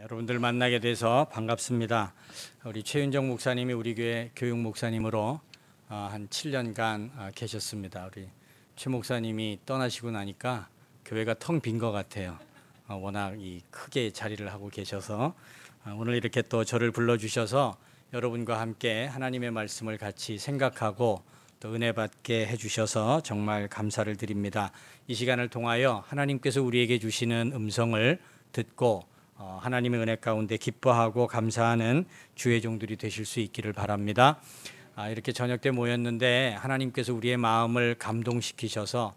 여러분들 만나게 돼서 반갑습니다. 우리 최윤정 목사님이 우리 교회 교육 목사님으로 한 7년간 계셨습니다. 우리 최 목사님이 떠나시고 나니까 교회가 텅 빈 것 같아요. 워낙 크게 자리를 하고 계셔서 오늘 이렇게 또 저를 불러주셔서 여러분과 함께 하나님의 말씀을 같이 생각하고 또 은혜 받게 해주셔서 정말 감사를 드립니다. 이 시간을 통하여 하나님께서 우리에게 주시는 음성을 듣고 하나님의 은혜 가운데 기뻐하고 감사하는 주의 종들이 되실 수 있기를 바랍니다. 이렇게 저녁 때 모였는데 하나님께서 우리의 마음을 감동시키셔서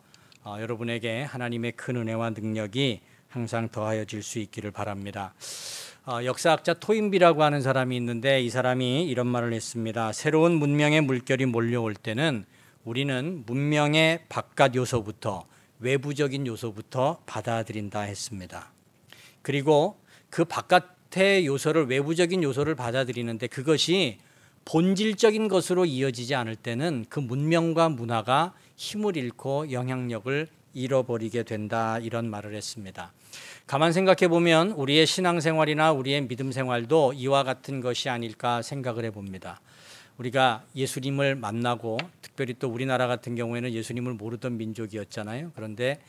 여러분에게 하나님의 큰 은혜와 능력이 항상 더하여질 수 있기를 바랍니다. 역사학자 토인비라고 하는 사람이 있는데 이 사람이 이런 말을 했습니다. 새로운 문명의 물결이 몰려올 때는 우리는 문명의 바깥 요소부터 외부적인 요소부터 받아들인다 했습니다. 그리고 그 바깥의 요소를 외부적인 요소를 받아들이는데 그것이 본질적인 것으로 이어지지 않을 때는 그 문명과 문화가 힘을 잃고 영향력을 잃어버리게 된다, 이런 말을 했습니다. 가만 생각해 보면 우리의 신앙생활이나 우리의 믿음 생활도 이와 같은 것이 아닐까 생각을 해봅니다. 우리가 예수님을 만나고 특별히 또 우리나라 같은 경우에는 예수님을 모르던 민족이었잖아요. 그런데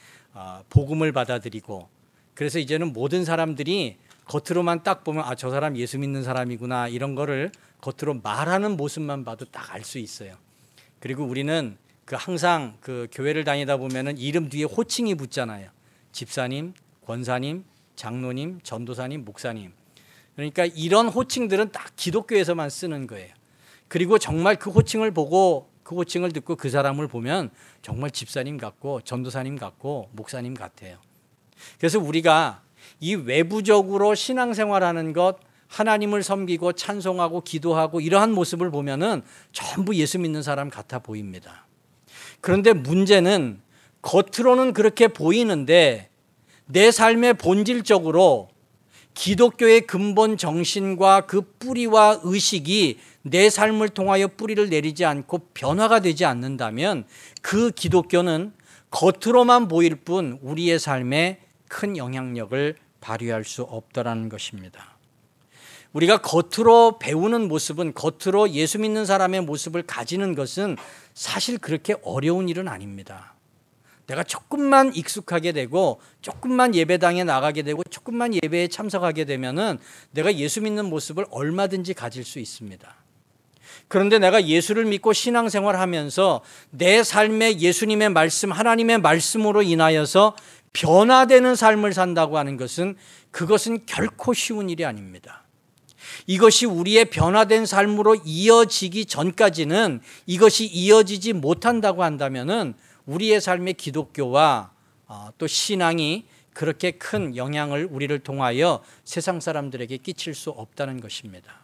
복음을 받아들이고 그래서 이제는 모든 사람들이 겉으로만 딱 보면 저 사람 예수 믿는 사람이구나, 이런 거를 겉으로 말하는 모습만 봐도 딱 알 수 있어요. 그리고 우리는 항상 교회를 다니다 보면은 이름 뒤에 호칭이 붙잖아요. 집사님, 권사님, 장로님, 전도사님, 목사님. 그러니까 이런 호칭들은 딱 기독교에서만 쓰는 거예요. 그리고 정말 그 호칭을 보고 그 호칭을 듣고 그 사람을 보면 정말 집사님 같고 전도사님 같고 목사님 같아요. 그래서 우리가 이 외부적으로 신앙생활하는 것, 하나님을 섬기고 찬송하고 기도하고 이러한 모습을 보면은 전부 예수 믿는 사람 같아 보입니다. 그런데 문제는 겉으로는 그렇게 보이는데 내 삶의 본질적으로 기독교의 근본 정신과 그 뿌리와 의식이 내 삶을 통하여 뿌리를 내리지 않고 변화가 되지 않는다면 그 기독교는 겉으로만 보일 뿐 우리의 삶에 큰 영향력을 발휘할 수 없다라는 것입니다. 우리가 겉으로 배우는 모습은, 겉으로 예수 믿는 사람의 모습을 가지는 것은 사실 그렇게 어려운 일은 아닙니다. 내가 조금만 익숙하게 되고 조금만 예배당에 나가게 되고 조금만 예배에 참석하게 되면은 내가 예수 믿는 모습을 얼마든지 가질 수 있습니다. 그런데 내가 예수를 믿고 신앙생활하면서 내 삶에 예수님의 말씀, 하나님의 말씀으로 인하여서 변화되는 삶을 산다고 하는 것은 그것은 결코 쉬운 일이 아닙니다. 이것이 우리의 변화된 삶으로 이어지기 전까지는, 이것이 이어지지 못한다고 한다면은 우리의 삶의 기독교와 또 신앙이 그렇게 큰 영향을 우리를 통하여 세상 사람들에게 끼칠 수 없다는 것입니다.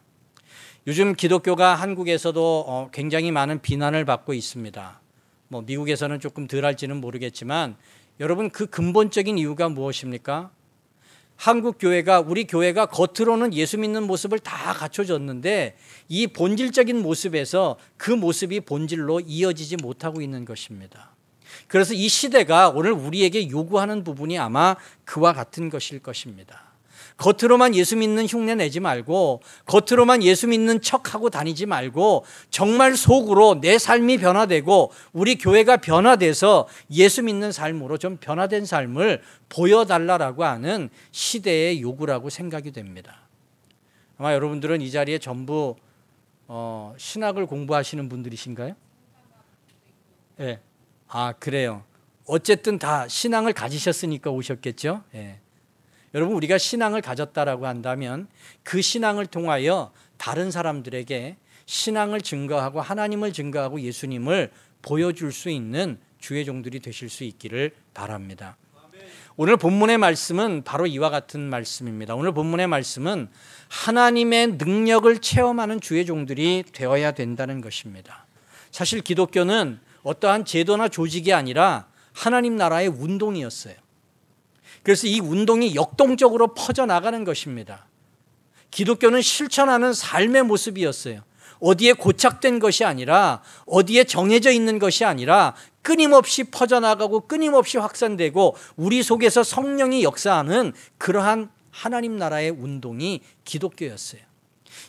요즘 기독교가 한국에서도 굉장히 많은 비난을 받고 있습니다. 미국에서는 조금 덜 할지는 모르겠지만 여러분, 그 근본적인 이유가 무엇입니까? 한국 교회가, 우리 교회가 겉으로는 예수 믿는 모습을 다 갖춰줬는데 이 본질적인 모습에서 그 모습이 본질로 이어지지 못하고 있는 것입니다. 그래서 이 시대가 오늘 우리에게 요구하는 부분이 아마 그와 같은 것일 것입니다. 겉으로만 예수 믿는 흉내 내지 말고, 겉으로만 예수 믿는 척하고 다니지 말고, 정말 속으로 내 삶이 변화되고 우리 교회가 변화돼서 예수 믿는 삶으로 좀 변화된 삶을 보여달라고 하는 시대의 요구라고 생각이 됩니다. 아마 여러분들은 이 자리에 전부 신학을 공부하시는 분들이신가요? 네. 그래요. 어쨌든 다 신앙을 가지셨으니까 오셨겠죠? 네. 여러분, 우리가 신앙을 가졌다라고 한다면 그 신앙을 통하여 다른 사람들에게 신앙을 증거하고 하나님을 증거하고 예수님을 보여줄 수 있는 주의 종들이 되실 수 있기를 바랍니다. 오늘 본문의 말씀은 바로 이와 같은 말씀입니다. 오늘 본문의 말씀은 하나님의 능력을 체험하는 주의 종들이 되어야 된다는 것입니다. 사실 기독교는 어떠한 제도나 조직이 아니라 하나님 나라의 운동이었어요. 그래서 이 운동이 역동적으로 퍼져나가는 것입니다. 기독교는 실천하는 삶의 모습이었어요. 어디에 고착된 것이 아니라, 어디에 정해져 있는 것이 아니라 끊임없이 퍼져나가고 끊임없이 확산되고 우리 속에서 성령이 역사하는 그러한 하나님 나라의 운동이 기독교였어요.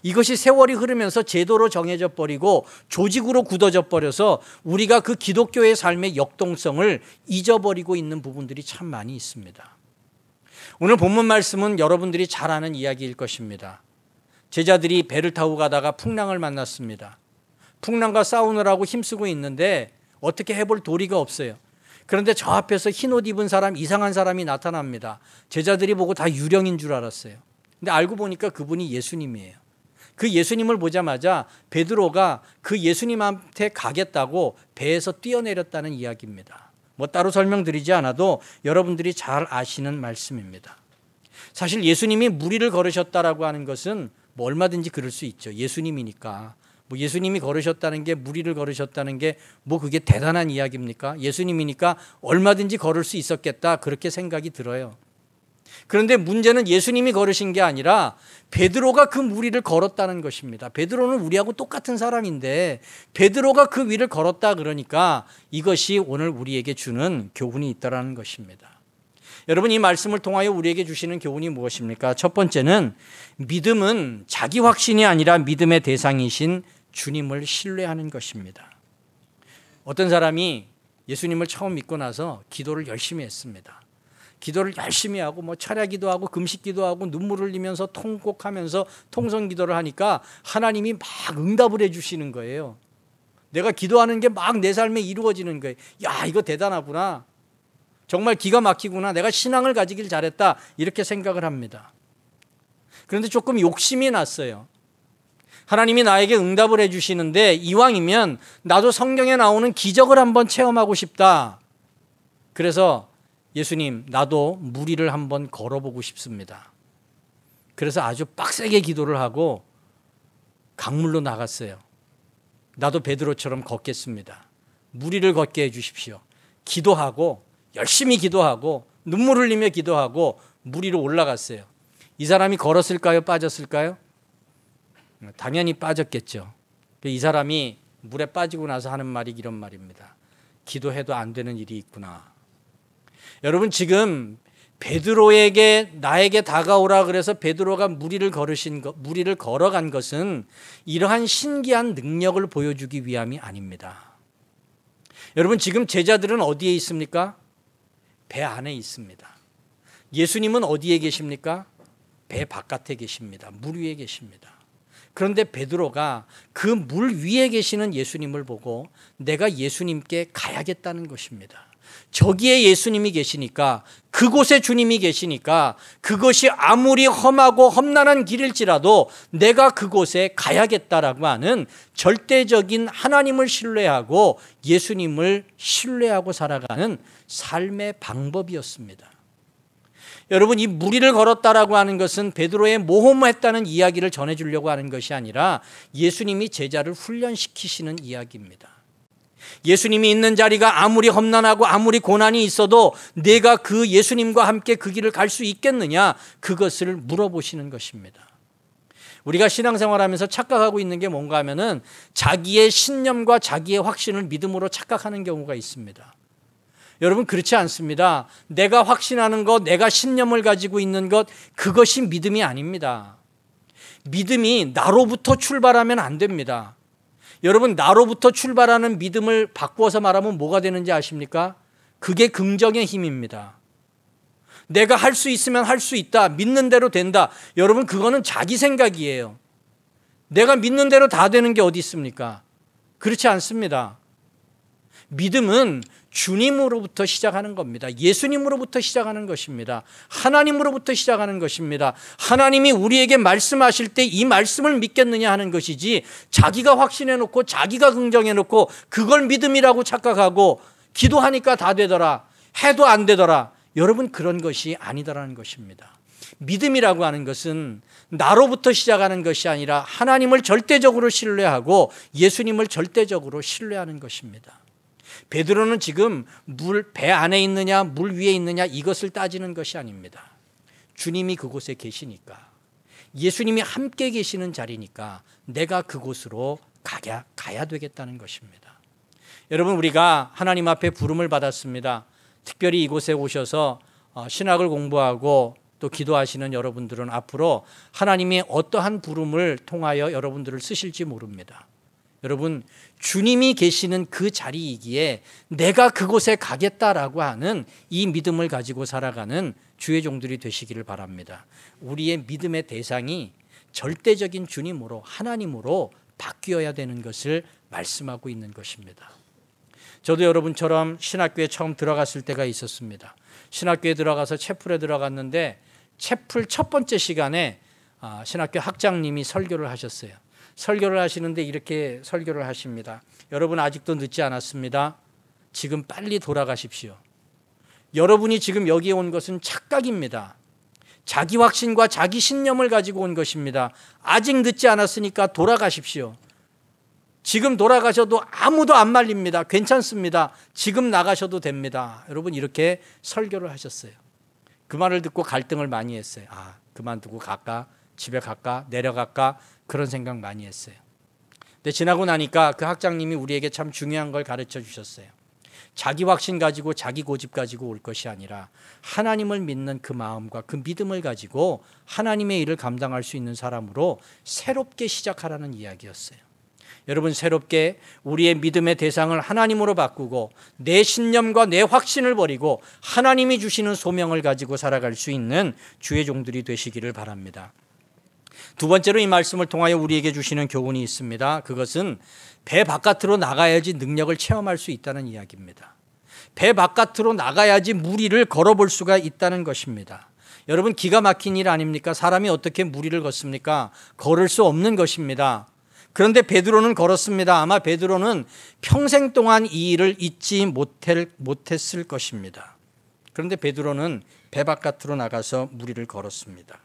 이것이 세월이 흐르면서 제도로 정해져 버리고 조직으로 굳어져 버려서 우리가 그 기독교의 삶의 역동성을 잊어버리고 있는 부분들이 참 많이 있습니다. 오늘 본문 말씀은 여러분들이 잘 아는 이야기일 것입니다. 제자들이 배를 타고 가다가 풍랑을 만났습니다. 풍랑과 싸우느라고 힘쓰고 있는데 어떻게 해볼 도리가 없어요. 그런데 저 앞에서 흰옷 입은 사람, 이상한 사람이 나타납니다. 제자들이 보고 다 유령인 줄 알았어요. 근데 알고 보니까 그분이 예수님이에요. 그 예수님을 보자마자 베드로가 그 예수님한테 가겠다고 배에서 뛰어내렸다는 이야기입니다. 뭐 따로 설명드리지 않아도 여러분들이 잘 아시는 말씀입니다. 사실 예수님이 무리를 걸으셨다라고 하는 것은 뭐 얼마든지 그럴 수 있죠. 예수님이니까. 뭐 예수님이 걸으셨다는 게, 무리를 걸으셨다는 게 뭐 그게 대단한 이야기입니까? 예수님이니까 얼마든지 걸을 수 있었겠다, 그렇게 생각이 들어요. 그런데 문제는 예수님이 걸으신 게 아니라 베드로가 그 무리를 걸었다는 것입니다. 베드로는 우리하고 똑같은 사람인데 베드로가 그 위를 걸었다, 그러니까 이것이 오늘 우리에게 주는 교훈이 있다라는 것입니다. 여러분, 이 말씀을 통하여 우리에게 주시는 교훈이 무엇입니까? 첫 번째는 믿음은 자기 확신이 아니라 믿음의 대상이신 주님을 신뢰하는 것입니다. 어떤 사람이 예수님을 처음 믿고 나서 기도를 열심히 했습니다. 기도를 열심히 하고 뭐 철야기도 하고 금식기도 하고 눈물을 흘리면서 통곡하면서 통성기도를 하니까 하나님이 막 응답을 해주시는 거예요. 내가 기도하는 게 막 내 삶에 이루어지는 거예요. 야, 이거 대단하구나. 정말 기가 막히구나. 내가 신앙을 가지길 잘했다, 이렇게 생각을 합니다. 그런데 조금 욕심이 났어요. 하나님이 나에게 응답을 해주시는데 이왕이면 나도 성경에 나오는 기적을 한번 체험하고 싶다. 그래서 예수님, 나도 무리를 한번 걸어보고 싶습니다. 그래서 아주 빡세게 기도를 하고 강물로 나갔어요. 나도 베드로처럼 걷겠습니다. 무리를 걷게 해주십시오. 기도하고 열심히 기도하고 눈물 흘리며 기도하고 무리로 올라갔어요. 이 사람이 걸었을까요? 빠졌을까요? 당연히 빠졌겠죠. 이 사람이 물에 빠지고 나서 하는 말이 이런 말입니다. 기도해도 안 되는 일이 있구나. 여러분, 지금 베드로에게 나에게 다가오라 그래서 베드로가 무리를 걸어간 것은 이러한 신기한 능력을 보여주기 위함이 아닙니다. 여러분, 지금 제자들은 어디에 있습니까? 배 안에 있습니다. 예수님은 어디에 계십니까? 배 바깥에 계십니다. 물 위에 계십니다. 그런데 베드로가 그 물 위에 계시는 예수님을 보고 내가 예수님께 가야겠다는 것입니다. 저기에 예수님이 계시니까, 그곳에 주님이 계시니까 그것이 아무리 험하고 험난한 길일지라도 내가 그곳에 가야겠다라고 하는 절대적인 하나님을 신뢰하고 예수님을 신뢰하고 살아가는 삶의 방법이었습니다. 여러분, 이 무리를 걸었다라고 하는 것은 베드로의 모험했다는 이야기를 전해주려고 하는 것이 아니라 예수님이 제자를 훈련시키시는 이야기입니다. 예수님이 있는 자리가 아무리 험난하고 아무리 고난이 있어도 내가 그 예수님과 함께 그 길을 갈 수 있겠느냐, 그것을 물어보시는 것입니다. 우리가 신앙생활하면서 착각하고 있는 게 뭔가 하면은 자기의 신념과 자기의 확신을 믿음으로 착각하는 경우가 있습니다. 여러분, 그렇지 않습니다. 내가 확신하는 것, 내가 신념을 가지고 있는 것, 그것이 믿음이 아닙니다. 믿음이 나로부터 출발하면 안 됩니다. 여러분, 나로부터 출발하는 믿음을 바꾸어서 말하면 뭐가 되는지 아십니까? 그게 긍정의 힘입니다. 내가 할 수 있으면 할 수 있다, 믿는 대로 된다. 여러분, 그거는 자기 생각이에요. 내가 믿는 대로 다 되는 게 어디 있습니까? 그렇지 않습니다. 믿음은 주님으로부터 시작하는 겁니다. 예수님으로부터 시작하는 것입니다. 하나님으로부터 시작하는 것입니다. 하나님이 우리에게 말씀하실 때 이 말씀을 믿겠느냐 하는 것이지, 자기가 확신해놓고 자기가 긍정해놓고 그걸 믿음이라고 착각하고 기도하니까 다 되더라, 해도 안 되더라. 여러분, 그런 것이 아니다라는 것입니다. 믿음이라고 하는 것은 나로부터 시작하는 것이 아니라 하나님을 절대적으로 신뢰하고 예수님을 절대적으로 신뢰하는 것입니다. 베드로는 지금 배 안에 있느냐 물 위에 있느냐 이것을 따지는 것이 아닙니다. 주님이 그곳에 계시니까, 예수님이 함께 계시는 자리니까 내가 그곳으로 가야 되겠다는 것입니다. 여러분, 우리가 하나님 앞에 부름을 받았습니다. 특별히 이곳에 오셔서 신학을 공부하고 또 기도하시는 여러분들은 앞으로 하나님이 어떠한 부름을 통하여 여러분들을 쓰실지 모릅니다. 여러분, 주님이 계시는 그 자리이기에 내가 그곳에 가겠다라고 하는 이 믿음을 가지고 살아가는 주의 종들이 되시기를 바랍니다. 우리의 믿음의 대상이 절대적인 주님으로, 하나님으로 바뀌어야 되는 것을 말씀하고 있는 것입니다. 저도 여러분처럼 신학교에 처음 들어갔을 때가 있었습니다. 신학교에 들어가서 채플에 들어갔는데 채플 첫 번째 시간에 신학교 학장님이 설교를 하셨어요. 설교를 하시는데 이렇게 설교를 하십니다. 여러분, 아직도 늦지 않았습니다. 지금 빨리 돌아가십시오. 여러분이 지금 여기에 온 것은 착각입니다. 자기 확신과 자기 신념을 가지고 온 것입니다. 아직 늦지 않았으니까 돌아가십시오. 지금 돌아가셔도 아무도 안 말립니다. 괜찮습니다. 지금 나가셔도 됩니다. 여러분, 이렇게 설교를 하셨어요. 그 말을 듣고 갈등을 많이 했어요. 그만두고 갈까? 집에 갈까? 내려갈까? 그런 생각 많이 했어요. 근데 지나고 나니까 그 학장님이 우리에게 참 중요한 걸 가르쳐 주셨어요. 자기 확신 가지고 자기 고집 가지고 올 것이 아니라 하나님을 믿는 그 마음과 그 믿음을 가지고 하나님의 일을 감당할 수 있는 사람으로 새롭게 시작하라는 이야기였어요. 여러분, 새롭게 우리의 믿음의 대상을 하나님으로 바꾸고 내 신념과 내 확신을 버리고 하나님이 주시는 소명을 가지고 살아갈 수 있는 주의 종들이 되시기를 바랍니다. 두 번째로 이 말씀을 통하여 우리에게 주시는 교훈이 있습니다. 그것은 배 바깥으로 나가야지 능력을 체험할 수 있다는 이야기입니다. 배 바깥으로 나가야지 무리를 걸어볼 수가 있다는 것입니다. 여러분, 기가 막힌 일 아닙니까? 사람이 어떻게 무리를 걷습니까? 걸을 수 없는 것입니다. 그런데 베드로는 걸었습니다. 아마 베드로는 평생 동안 이 일을 잊지 못했을 것입니다. 그런데 베드로는 배 바깥으로 나가서 무리를 걸었습니다.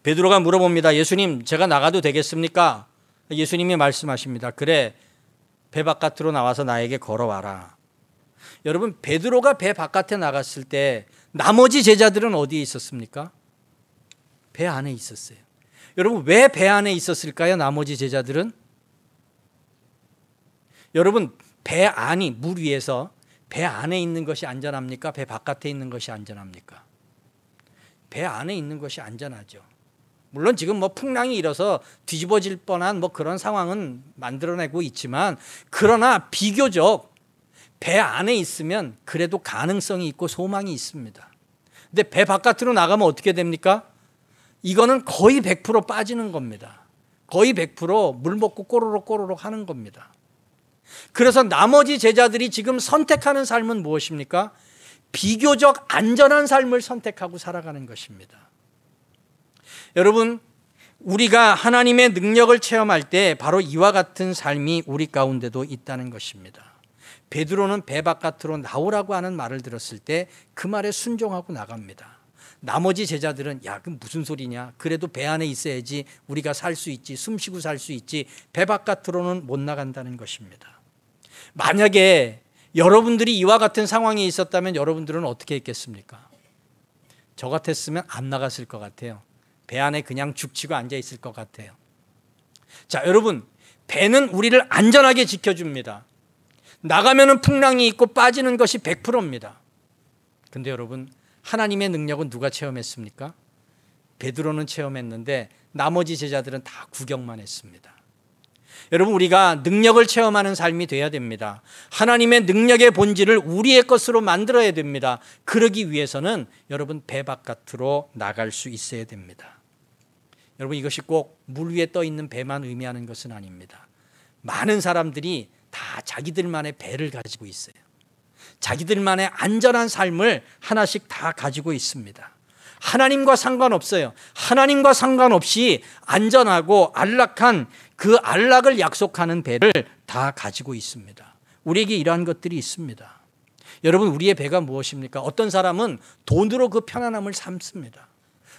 베드로가 물어봅니다. 예수님, 제가 나가도 되겠습니까? 예수님이 말씀하십니다. 그래, 배 바깥으로 나와서 나에게 걸어와라. 여러분, 베드로가 배 바깥에 나갔을 때 나머지 제자들은 어디에 있었습니까? 배 안에 있었어요. 여러분, 왜 배 안에 있었을까요? 나머지 제자들은? 여러분, 배 안이 물 위에서 배 안에 있는 것이 안전합니까? 배 바깥에 있는 것이 안전합니까? 배 안에 있는 것이 안전하죠. 물론 지금 풍랑이 일어서 뒤집어질 뻔한 그런 상황은 만들어내고 있지만, 그러나 비교적 배 안에 있으면 그래도 가능성이 있고 소망이 있습니다. 근데 배 바깥으로 나가면 어떻게 됩니까? 이거는 거의 100% 빠지는 겁니다. 거의 100% 물 먹고 꼬르륵 하는 겁니다. 그래서 나머지 제자들이 지금 선택하는 삶은 무엇입니까? 비교적 안전한 삶을 선택하고 살아가는 것입니다. 여러분, 우리가 하나님의 능력을 체험할 때 바로 이와 같은 삶이 우리 가운데도 있다는 것입니다. 베드로는 배 바깥으로 나오라고 하는 말을 들었을 때 그 말에 순종하고 나갑니다. 나머지 제자들은 야, 그럼 무슨 소리냐? 그래도 배 안에 있어야지 우리가 살 수 있지, 숨 쉬고 살 수 있지, 배 바깥으로는 못 나간다는 것입니다. 만약에 여러분들이 이와 같은 상황에 있었다면 여러분들은 어떻게 했겠습니까? 저 같았으면 안 나갔을 것 같아요. 배 안에 그냥 죽치고 앉아 있을 것 같아요. 자, 여러분, 배는 우리를 안전하게 지켜줍니다. 나가면은 풍랑이 있고 빠지는 것이 100%입니다. 근데 여러분, 하나님의 능력은 누가 체험했습니까? 베드로는 체험했는데 나머지 제자들은 다 구경만 했습니다. 여러분, 우리가 능력을 체험하는 삶이 돼야 됩니다. 하나님의 능력의 본질을 우리의 것으로 만들어야 됩니다. 그러기 위해서는 여러분, 배 바깥으로 나갈 수 있어야 됩니다. 여러분, 이것이 꼭 물 위에 떠 있는 배만 의미하는 것은 아닙니다. 많은 사람들이 다 자기들만의 배를 가지고 있어요. 자기들만의 안전한 삶을 하나씩 다 가지고 있습니다. 하나님과 상관없어요. 하나님과 상관없이 안전하고 안락한 그 안락을 약속하는 배를 다 가지고 있습니다. 우리에게 이러한 것들이 있습니다. 여러분, 우리의 배가 무엇입니까? 어떤 사람은 돈으로 그 편안함을 삼습니다.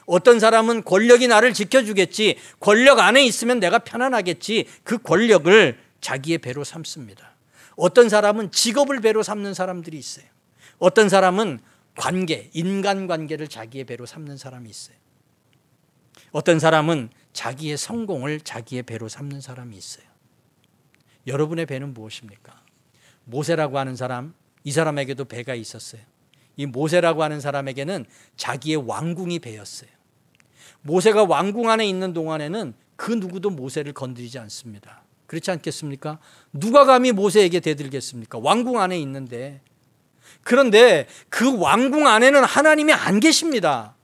어떤 사람은 권력이 나를 지켜주겠지, 권력 안에 있으면 내가 편안하겠지, 그 권력을 자기의 배로 삼습니다. 어떤 사람은 직업을 배로 삼는 사람들이 있어요. 어떤 사람은 관계, 인간관계를 자기의 배로 삼는 사람이 있어요. 어떤 사람은 자기의 성공을 자기의 배로 삼는 사람이 있어요. 여러분의 배는 무엇입니까? 모세라고 하는 사람, 이 사람에게도 배가 있었어요. 이 모세라고 하는 사람에게는 자기의 왕궁이 배였어요. 모세가 왕궁 안에 있는 동안에는 그 누구도 모세를 건드리지 않습니다. 그렇지 않겠습니까? 누가 감히 모세에게 대들겠습니까? 왕궁 안에 있는데. 그런데 그 왕궁 안에는 하나님이 안 계십니다.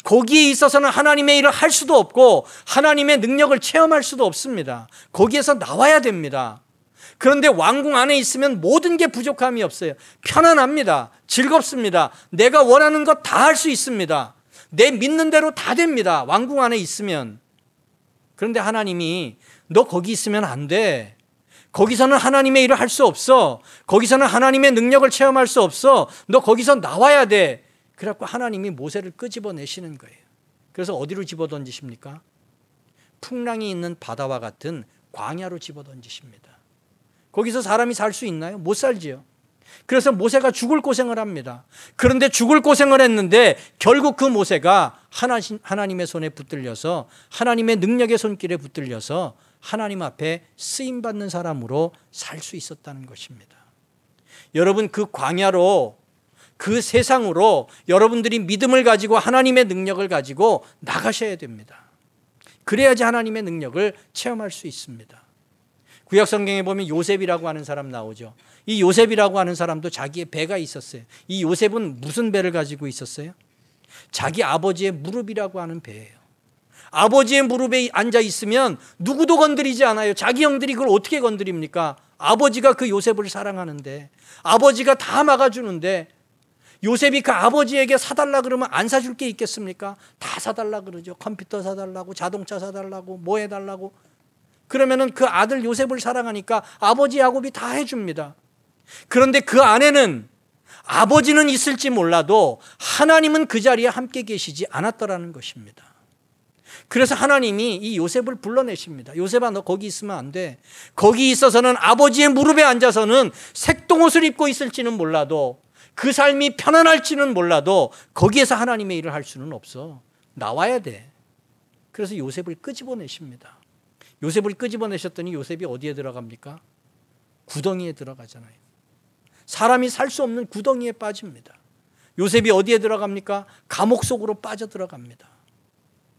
거기에 있어서는 하나님의 일을 할 수도 없고 하나님의 능력을 체험할 수도 없습니다. 거기에서 나와야 됩니다. 그런데 왕궁 안에 있으면 모든 게 부족함이 없어요. 편안합니다. 즐겁습니다. 내가 원하는 것 다 할 수 있습니다. 내 믿는 대로 다 됩니다. 왕궁 안에 있으면. 그런데 하나님이 너 거기 있으면 안 돼. 거기서는 하나님의 일을 할 수 없어. 거기서는 하나님의 능력을 체험할 수 없어. 너 거기서 나와야 돼. 그래갖고 하나님이 모세를 끄집어내시는 거예요. 그래서 어디로 집어던지십니까? 풍랑이 있는 바다와 같은 광야로 집어던지십니다. 거기서 사람이 살 수 있나요? 못 살지요. 그래서 모세가 죽을 고생을 합니다. 그런데 죽을 고생을 했는데 결국 그 모세가 하나님의 손에 붙들려서 하나님의 능력의 손길에 붙들려서 하나님 앞에 쓰임받는 사람으로 살 수 있었다는 것입니다. 여러분, 그 광야로, 그 세상으로 여러분들이 믿음을 가지고 하나님의 능력을 가지고 나가셔야 됩니다. 그래야지 하나님의 능력을 체험할 수 있습니다. 구약 성경에 보면 요셉이라고 하는 사람 나오죠. 이 요셉이라고 하는 사람도 자기의 배가 있었어요. 이 요셉은 무슨 배를 가지고 있었어요? 자기 아버지의 무릎이라고 하는 배예요. 아버지의 무릎에 앉아 있으면 누구도 건드리지 않아요. 자기 형들이 그걸 어떻게 건드립니까? 아버지가 그 요셉을 사랑하는데, 아버지가 다 막아주는데, 요셉이 그 아버지에게 사달라 그러면 안 사줄 게 있겠습니까? 다 사달라 그러죠. 컴퓨터 사달라고, 자동차 사달라고, 뭐 해달라고. 그러면은 그 아들 요셉을 사랑하니까 아버지 야곱이 다 해줍니다. 그런데 그 안에는 아버지는 있을지 몰라도 하나님은 그 자리에 함께 계시지 않았더라는 것입니다. 그래서 하나님이 이 요셉을 불러내십니다. 요셉아, 너 거기 있으면 안 돼. 거기 있어서는 아버지의 무릎에 앉아서는 색동옷을 입고 있을지는 몰라도, 그 삶이 편안할지는 몰라도 거기에서 하나님의 일을 할 수는 없어. 나와야 돼. 그래서 요셉을 끄집어내십니다. 요셉을 끄집어내셨더니 요셉이 어디에 들어갑니까? 구덩이에 들어가잖아요. 사람이 살 수 없는 구덩이에 빠집니다. 요셉이 어디에 들어갑니까? 감옥 속으로 빠져들어갑니다.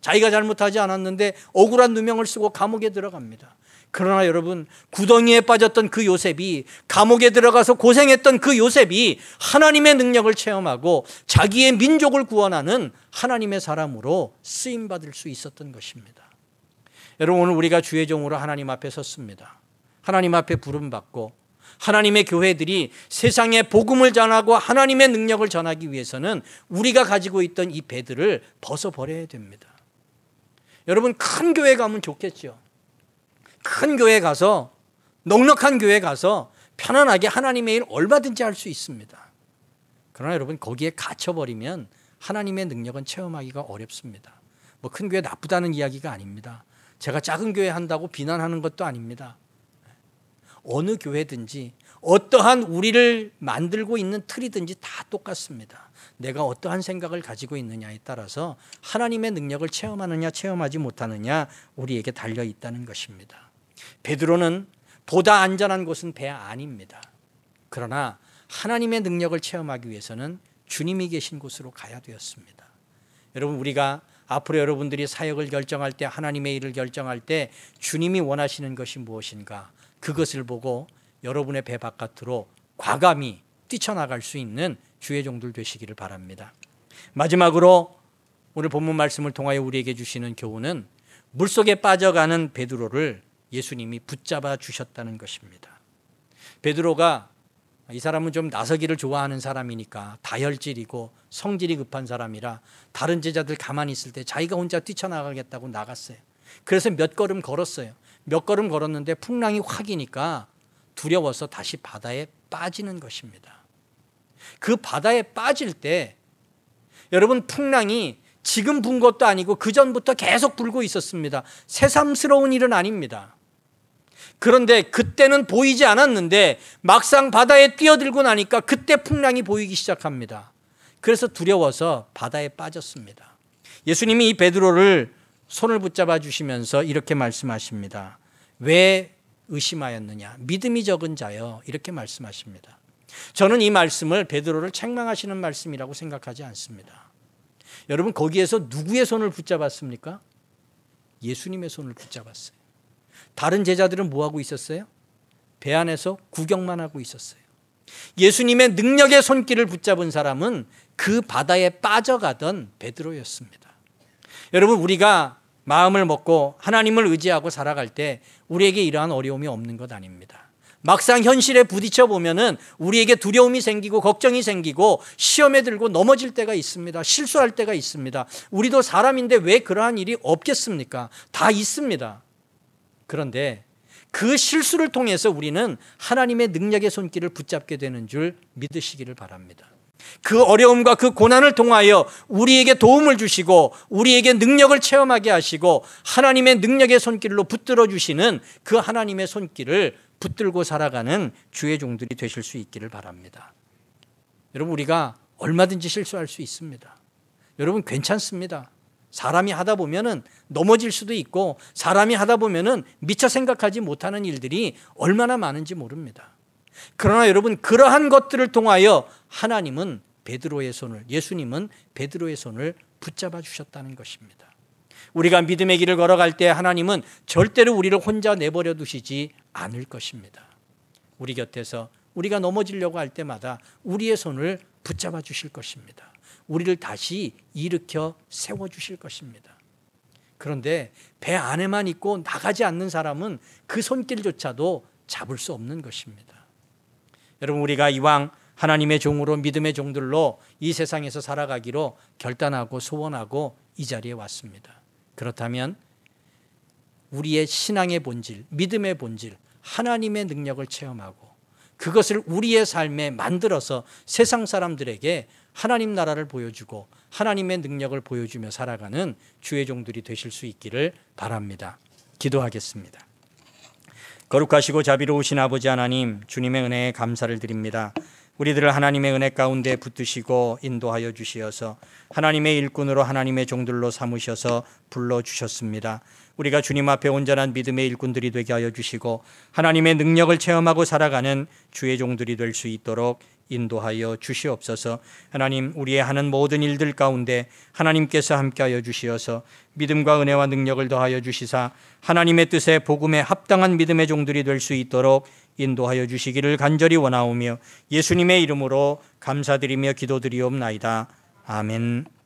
자기가 잘못하지 않았는데 억울한 누명을 쓰고 감옥에 들어갑니다. 그러나 여러분, 구덩이에 빠졌던 그 요셉이, 감옥에 들어가서 고생했던 그 요셉이 하나님의 능력을 체험하고 자기의 민족을 구원하는 하나님의 사람으로 쓰임받을 수 있었던 것입니다. 여러분, 오늘 우리가 주의 종으로 하나님 앞에 섰습니다. 하나님 앞에 부름받고 하나님의 교회들이 세상에 복음을 전하고 하나님의 능력을 전하기 위해서는 우리가 가지고 있던 이 배들을 벗어버려야 됩니다. 여러분, 큰 교회 가면 좋겠죠. 큰 교회 가서, 넉넉한 교회 가서 편안하게 하나님의 일 얼마든지 할 수 있습니다. 그러나 여러분, 거기에 갇혀버리면 하나님의 능력은 체험하기가 어렵습니다. 뭐 큰 교회 나쁘다는 이야기가 아닙니다. 제가 작은 교회 한다고 비난하는 것도 아닙니다. 어느 교회든지 어떠한 우리를 만들고 있는 틀이든지 다 똑같습니다. 내가 어떠한 생각을 가지고 있느냐에 따라서 하나님의 능력을 체험하느냐 체험하지 못하느냐 우리에게 달려 있다는 것입니다. 베드로는 보다 안전한 곳은 배 안입니다. 그러나 하나님의 능력을 체험하기 위해서는 주님이 계신 곳으로 가야 되었습니다. 여러분, 우리가 앞으로 여러분들이 사역을 결정할 때, 하나님의 일을 결정할 때 주님이 원하시는 것이 무엇인가, 그것을 보고 여러분의 배 바깥으로 과감히 뛰쳐나갈 수 있는 주의 종들 되시기를 바랍니다. 마지막으로 오늘 본문 말씀을 통하여 우리에게 주시는 교훈은 물속에 빠져가는 베드로를 예수님이 붙잡아 주셨다는 것입니다. 베드로가, 이 사람은 좀 나서기를 좋아하는 사람이니까 다혈질이고 성질이 급한 사람이라 다른 제자들 가만히 있을 때 자기가 혼자 뛰쳐나가겠다고 나갔어요. 그래서 몇 걸음 걸었어요. 몇 걸음 걸었는데 풍랑이 확이니까 두려워서 다시 바다에 빠지는 것입니다. 그 바다에 빠질 때 여러분, 풍랑이 지금 분 것도 아니고 그 전부터 계속 불고 있었습니다. 새삼스러운 일은 아닙니다. 그런데 그때는 보이지 않았는데 막상 바다에 뛰어들고 나니까 그때 풍랑이 보이기 시작합니다. 그래서 두려워서 바다에 빠졌습니다. 예수님이 이 베드로를 손을 붙잡아 주시면서 이렇게 말씀하십니다. 왜 의심하였느냐? 믿음이 적은 자여, 이렇게 말씀하십니다. 저는 이 말씀을 베드로를 책망하시는 말씀이라고 생각하지 않습니다. 여러분, 거기에서 누구의 손을 붙잡았습니까? 예수님의 손을 붙잡았어요. 다른 제자들은 뭐 하고 있었어요? 배 안에서 구경만 하고 있었어요. 예수님의 능력의 손길을 붙잡은 사람은 그 바다에 빠져가던 베드로였습니다. 여러분, 우리가 마음을 먹고 하나님을 의지하고 살아갈 때 우리에게 이러한 어려움이 없는 것 아닙니다. 막상 현실에 부딪혀 보면은 우리에게 두려움이 생기고 걱정이 생기고 시험에 들고 넘어질 때가 있습니다. 실수할 때가 있습니다. 우리도 사람인데 왜 그러한 일이 없겠습니까? 다 있습니다. 그런데 그 실수를 통해서 우리는 하나님의 능력의 손길을 붙잡게 되는 줄 믿으시기를 바랍니다. 그 어려움과 그 고난을 통하여 우리에게 도움을 주시고 우리에게 능력을 체험하게 하시고 하나님의 능력의 손길로 붙들어 주시는 그 하나님의 손길을 붙들고 살아가는 주의 종들이 되실 수 있기를 바랍니다. 여러분, 우리가 얼마든지 실수할 수 있습니다. 여러분, 괜찮습니다. 사람이 하다 보면은 넘어질 수도 있고 사람이 하다 보면은 미처 생각하지 못하는 일들이 얼마나 많은지 모릅니다. 그러나 여러분, 그러한 것들을 통하여 하나님은 베드로의 손을, 예수님은 베드로의 손을 붙잡아 주셨다는 것입니다. 우리가 믿음의 길을 걸어갈 때 하나님은 절대로 우리를 혼자 내버려 두시지 않을 것입니다. 우리 곁에서 우리가 넘어지려고 할 때마다 우리의 손을 붙잡아 주실 것입니다. 우리를 다시 일으켜 세워주실 것입니다. 그런데 배 안에만 있고 나가지 않는 사람은 그 손길조차도 잡을 수 없는 것입니다. 여러분, 우리가 이왕 하나님의 종으로 믿음의 종들로 이 세상에서 살아가기로 결단하고 소원하고 이 자리에 왔습니다. 그렇다면 우리의 신앙의 본질, 믿음의 본질, 하나님의 능력을 체험하고 그것을 우리의 삶에 만들어서 세상 사람들에게 하나님 나라를 보여주고 하나님의 능력을 보여주며 살아가는 주의 종들이 되실 수 있기를 바랍니다. 기도하겠습니다. 거룩하시고 자비로우신 아버지 하나님, 주님의 은혜에 감사를 드립니다. 우리들을 하나님의 은혜 가운데 붙드시고 인도하여 주시어서 하나님의 일꾼으로 하나님의 종들로 삼으셔서 불러주셨습니다. 우리가 주님 앞에 온전한 믿음의 일꾼들이 되게 하여 주시고 하나님의 능력을 체험하고 살아가는 주의 종들이 될 수 있도록 인도하여 주시옵소서. 하나님, 우리의 하는 모든 일들 가운데 하나님께서 함께하여 주시어서 믿음과 은혜와 능력을 더하여 주시사 하나님의 뜻에 복음에 합당한 믿음의 종들이 될 수 있도록 인도하여 주시기를 간절히 원하오며 예수님의 이름으로 감사드리며 기도드리옵나이다. 아멘.